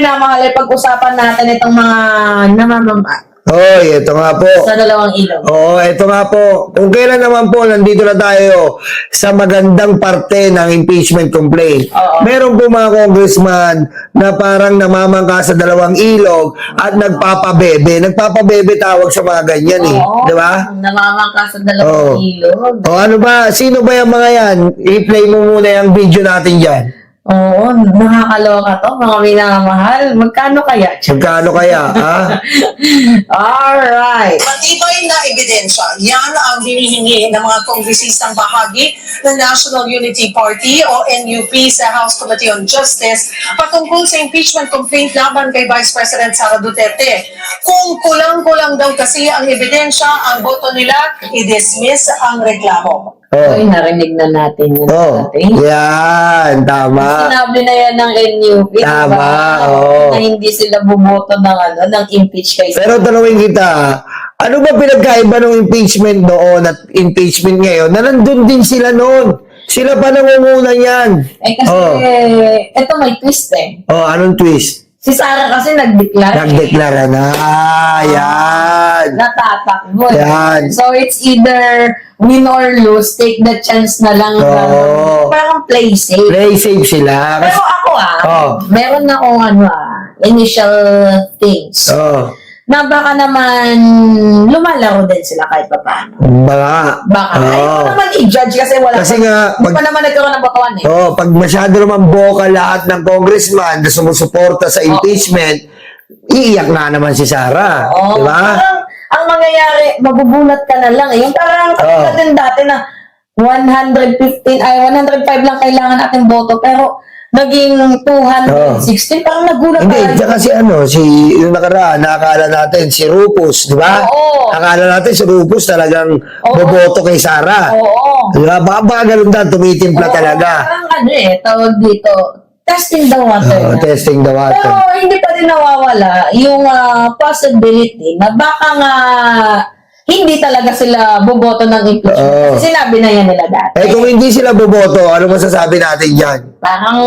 minamahal, pag-usapan natin itong mga namamama Hoy, ito nga po. sa dalawang ilog. Oo, ito nga po. Kung kailan naman po, nandito na tayo sa magandang parte ng impeachment complaint. Oo. Meron po mga congressman na parang namamangka sa dalawang ilog at nagpapabebe. Nagpapabebe tawag sa mga ganyan eh. Oo, Di ba? namamangka sa dalawang Oo. ilog. O ano ba? Sino ba yung mga yan? I-play mo muna yung video natin dyan. Oo, nakakaloka to, mga minamahal. Magkano kaya? Magkano kaya, ha? Alright. Matibay na ebidensya. Yan ang hinihingi ng mga kongresistang bahagi ng National Unity Party o NUP sa House Committee on Justice patungkol sa impeachment complaint laban kay Vice President Sara Duterte. Kung kulang-kulang daw kasi ang ebidensya, ang boto nila, i-dismiss ang reklamo. Uy, narinig na natin yun. Oh, yan, tama. Sinabi na yan ng NUP. Tama, diba? oo. Na hindi sila bumoto ng impeach kay Pero tanungin kita, ano ba pinagkaiba ng impeachment noon at impeachment ngayon na nandun din sila noon? Sila pa nangunguna yan. kasi, ito may twist eh. Oh, anong twist? Si Sara kasi nag-declare. Nagdeklara na. Yan. Natatakbo. Yan. So, it's either win or lose, take the chance na lang. Oo. Parang play safe. Play safe sila. Pero ako Oh. meron na akong initial things. Oh. Na baka naman lumalaro din sila kahit pa paano. Baka. Ayaw ko naman i-judge kasi wala Kasi pa, nga, hindi pa naman nagkaroon ng botohan eh. Oh, pag masyado naman boka lahat ng congressman na sumusuporta sa impeachment, iiyak na naman si Sara. Oo. Di ba? Parang, ang mangyayari, mabubulat ka na lang eh. Yung parang katulad din dati na 105 lang kailangan natin boto, pero naging 216, parang nagulat Hindi, tayo. tsaka yung nakaraan, nakakala natin, si Rufus, di ba? Oo. Nakakala natin si Rufus talagang boboto kay Sara. Oo. Di ba? Baka ganun na, tumitimpla Oo, talaga. Parang tawag dito, testing the water. Testing the water. Pero hindi pa din nawawala yung possibility na baka nga hindi talaga sila boboto ng impeachment. Oo. Kasi sinabi na yan nila dati. Kung hindi sila boboto, ano masasabi natin dyan? Parang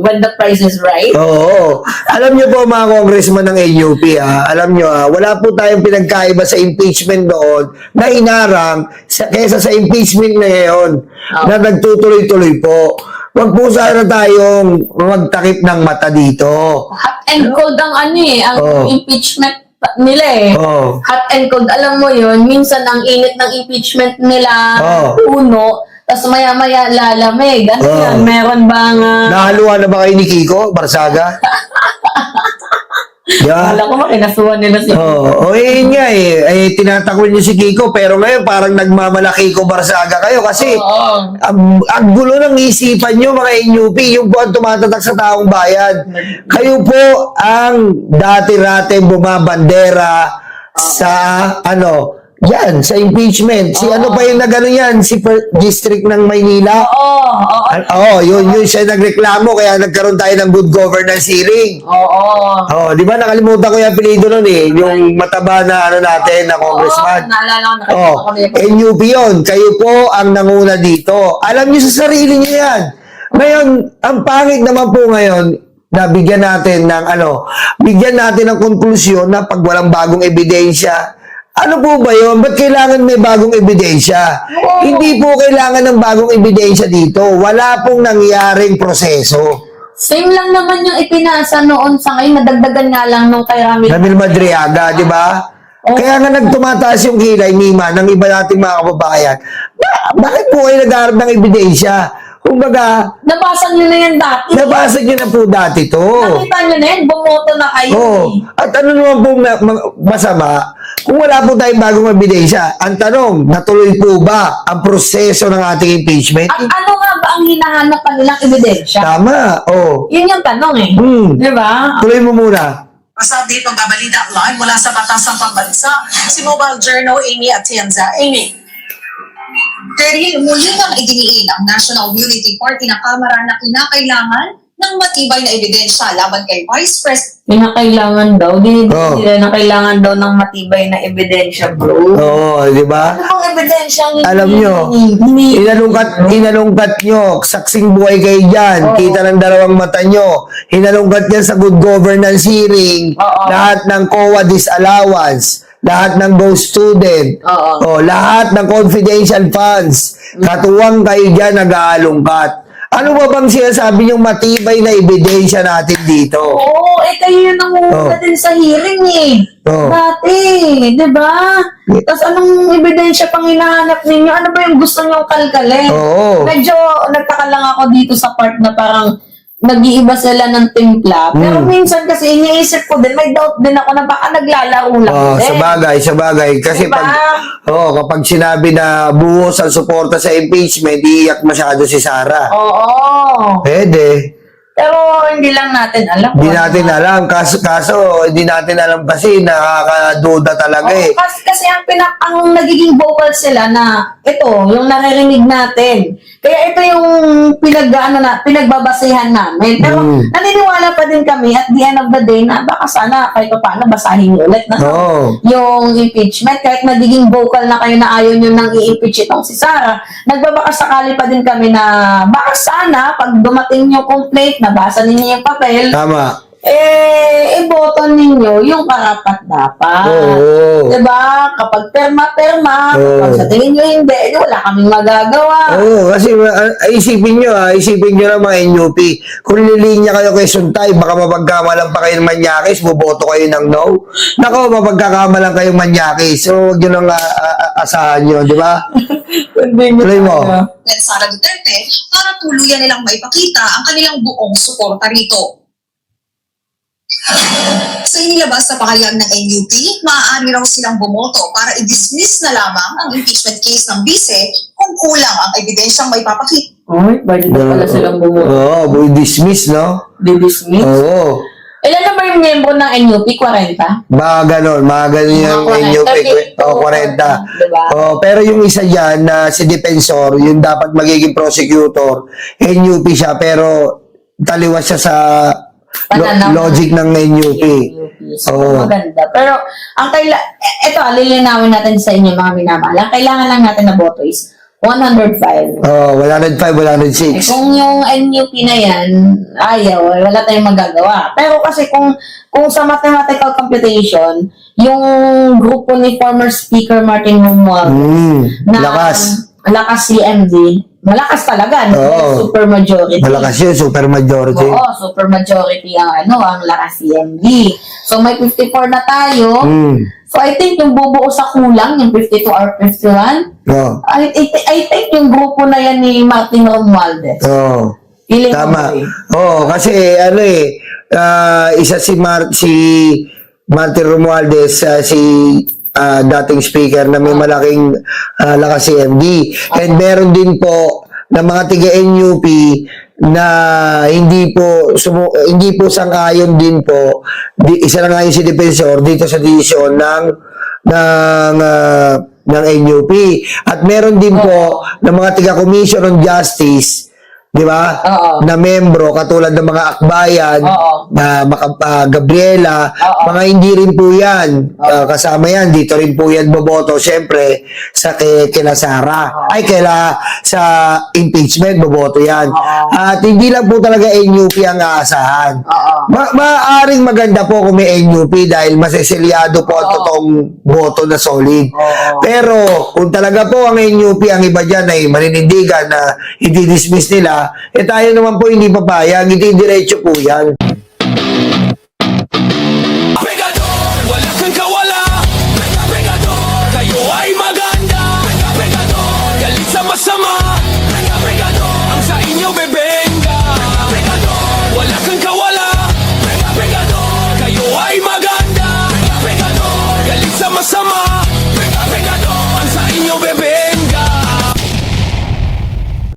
when the price is right. Oo. Alam niyo po mga congressman ng NUP, alam niyo, wala po tayong pinagkaiba sa impeachment doon na inarang kaysa sa impeachment ngayon na nagtutuloy-tuloy po. Huwag po sana tayong magtakip ng mata dito. Hot and cold ang ang impeachment nila eh. Oo. Hot and cold, alam mo yun, minsan ang init ng impeachment nila, puno, tapos maya-maya lalamig. Ano yan? Meron bang... Nahaluan na ba kayo ni Kiko, Barsaga? Yeah. Wala ko makinasuhan nila si Yun nga tinatakwil niyo si Kiko, pero ngayon parang nagmamalaki ko Barsaga kayo kasi ang gulo ng isipan niyo mga NUP, yung po ang tumatatak sa taong bayan. Kayo po ang dati-rate bumabandera sa yan, sa impeachment. Si ano pa yung nagano yan? Si District ng Maynila? Yun siya nagreklamo kaya nagkaroon tayo ng good governance hearing. Di ba nakalimutan ko yung apelido nun eh, yung mataba na natin na congressman. Naalala ko, NUP yun. Kayo po ang nanguna dito. Alam niyo sa sarili niyo yan. Ngayon, ang pangit naman po ngayon, na bigyan natin ng konklusyon na pag walang bagong ebidensya. Ano po ba yun? Ba't kailangan may bagong ebidensya? Hindi po kailangan ng bagong ebidensya dito. Wala pong nangyaring proseso. Same lang naman yung ipinasa noon sa ngayon, nadagdagan nga lang nung kay Ramil Madriaga, di ba? Kaya nga nagtumataas yung kilay, Nima, ng iba nating mga kababayan. Bakit po kayo nag-aarap ng ebidensya? Kumbaga, nabasa nyo na yan dati. Nabasa nyo na po dati to. Nakita nyo na yan, bumoto na kayo. At ano naman po masama, kung wala po tayong bagong ebidensya, ang tanong, natuloy po ba ang proseso ng ating impeachment? At ano nga ba ang hinahanap pa nilang ebidensya? Tama, Yun yung tanong eh. Di ba? Tuloy mo muna. Basta dito babalita live mula sa Batasang Pambansa, si Mobile Journal Amy Atienza. Amy. Terry, muli nang idiniin ang National Unity Party na Kamara na kinakailangan ng matibay na ebidensya laban kay Vice President Pinakailangan daw, Oh. nila na kailangan daw ng matibay na ebidensya, bro. Oo, di ba? Ano bang ebidensya ang Alam nyo, inalungkat nyo, saksing buhay kayo dyan, Oo. kita ng dalawang mata nyo, hinalungkat yan sa good governance hearing, Oo. lahat ng COA disallowance, lahat ng ghost student, Oo. lahat ng confidential funds, katuwang kayo dyan nag-aalungkat. Ano ba bang sinasabi yung matibay na ebidensya natin dito? Oo, kayo yung nangunguna din sa hearing eh. Oo. Dati, di ba? Tapos anong ebidensya pang hinahanap ninyo? Ano ba yung gusto nyong kalkalin? Oo. Medyo nagtaka lang ako dito sa part na parang nag-iiba sila ng timpla. Pero minsan kasi iniisip ko din, may doubt din ako na baka naglalaro lang din. Sa bagay. Kasi Diba? kapag sinabi na buhos ang suporta sa impeachment, iiyak masyado si Sara. Oo. Pwede. Pero hindi lang natin alam. Hindi natin alam. Kaso, hindi natin alam kasi nakakaduda talaga eh. Kasi ang nagiging vocal sila na ito, yung naririnig natin. Kaya ito yung pinagbabasehan namin. Pero naniniwala pa din kami at the end of the day na baka sana kahit pa paano basahin nyo ulit na Oo. yung impeachment. Kahit nagiging vocal na kayo na ayaw nyo nang i-impeach itong si Sara, nagbabaka sakali pa din kami na baka sana pag dumating yung complaint, nabasa ninyo yung papel, Tama. iboto ninyo yung karapat-dapat. Oo. Diba? Kapag perma-perma, Oo. kapag sa tingin nyo hindi, wala kaming magagawa. Oo, kasi isipin nyo ng mga NUP, kung nilinya kayo kay Suntay, baka mapagkamalang pa kayo ng Manyakis, boboto kayo ng no. Nako, mapagkakamalang kayo Manyakis. So, huwag nyo nang asahan nyo, di ba? Tuloy mo. Sara Duterte para tuluyan nilang maipakita ang kanilang buong suporta rito. Sa inilabas na pahayag ng NUP, maaari raw silang bumoto para i-dismiss na lamang ang impeachment case ng bise kung kulang ang ebidensyang may papakita. Ay, bakit na pala silang bumuto? Oo, dismiss, no? Di-dismiss? Oo. Ilan na ba yung miyembro ng NUP? 40? Mga ganon yung Mga NUP. 40. O, 40. Diba? Oh, pero yung isa dyan na si Defensor, yung dapat magiging prosecutor, NUP siya, pero taliwas siya sa Pananaw. logic ng NUP. So, Oo. maganda. Pero, ito, lilinawin natin sa inyo mga minamahal. Ang kailangan lang natin na boto is 105. Oh, 105, Eh, 106. kung yung NUP na yan, ayaw, wala tayong magagawa. Pero kasi kung sa mathematical computation, yung grupo ni former Speaker Martin Romualdez, lakas CMD, malakas talaga, Oo. super majority. Malakas yun, super majority. Oo, super majority ang lakas CMD. So may 54 na tayo. So I think yung bubuo sa kulang, yung 52 or 51, Oh. I think yung grupo na yan ni Martin Romualdez. Oh. Feeling Tama. ko, Oo, kasi isa si Martin Romualdez, si dating speaker na may malaking lakas CMD. And meron din po na mga tiga-NUP na hindi po sang-ayon din po. Isa na nga yung si Defensor dito sa desisyon ng NUP. At meron din po na mga tiga-Commission on Justice, di ba? Oo. Na membro, katulad ng mga Akbayan, Oo. na Gabriela, Oo. mga hindi rin po yan. Kasama yan, dito rin po yan boboto, syempre, sa kila Sara. Ay, sa impeachment, boboto yan. Oo. At hindi lang po talaga NUP ang aasahan. Oo. Maaaring maganda po kung may NUP dahil maseselyado po ang totoong boto na solid. Oo. Pero kung talaga po ang NUP, ang iba dyan ay maninindigan na i-dismiss nila, tayo naman po hindi papayag, hindi diretso po yan.